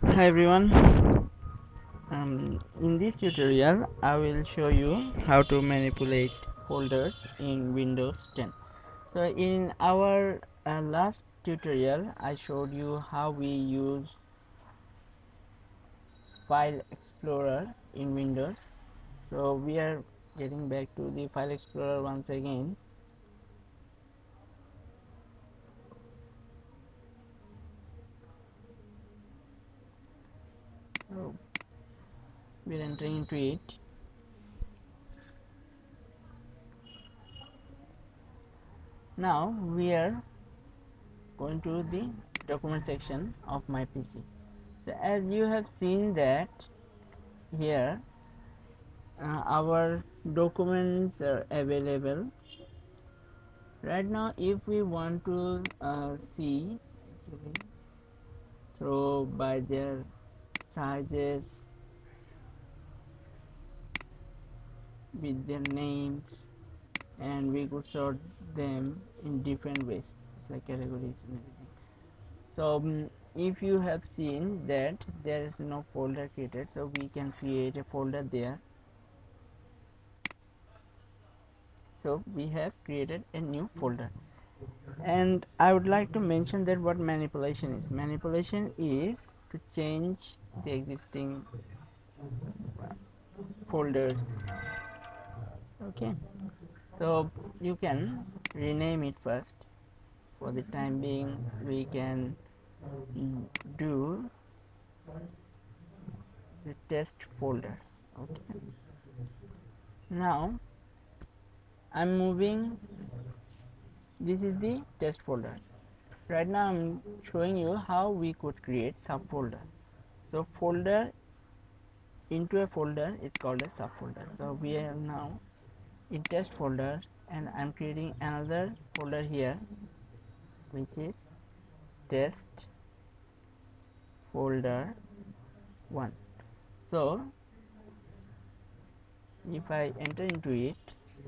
Hi everyone. In this tutorial I will show you how to manipulate folders in Windows 10. So in our last tutorial I showed you how we use File Explorer in Windows. So we are getting back to the File Explorer once again. So we are entering into it. Now we are going to the document section of my PC. So as you have seen that here our documents are available right now. If we want to see actually through by their sizes with their names, and we could sort them in different ways like categories and everything. So if you have seen that there is no folder created, so we can create a folder there. So we have created a new folder, and I would like to mention that what manipulation is. Manipulation is to change the existing folders. Okay, so you can rename it first. For the time being we can do the test folder. Okay, now I'm moving. This is the test folder. Right now I'm showing you how we could create subfolder. So folder into a folder is called a subfolder. So we are now in test folder, and I'm creating another folder here which is test folder 1. So if I enter into it,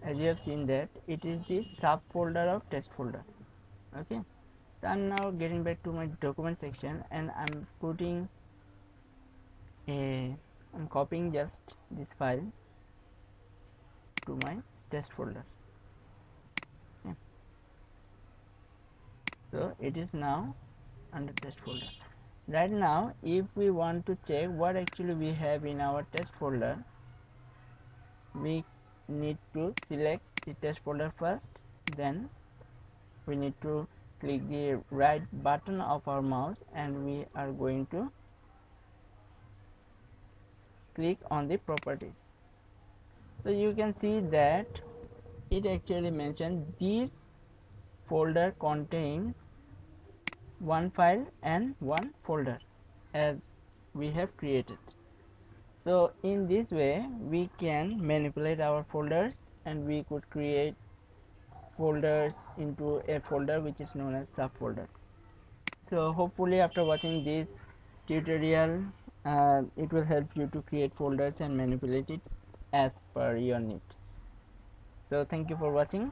as you have seen that it is the subfolder of test folder. Okay, so I'm now getting back to my document section, and I'm copying just this file to my test folder. Okay. So it is now under test folder. Right now if we want to check what actually we have in our test folder, we need to select the test folder first, then we need to click the right button of our mouse, and we are going to click on the properties. So you can see that it actually mentioned this folder contains one file and one folder as we have created. So in this way we can manipulate our folders, and we could create folders into a folder which is known as subfolder. So hopefully after watching this tutorial it will help you to create folders and manipulate it as per your need. So thank you for watching.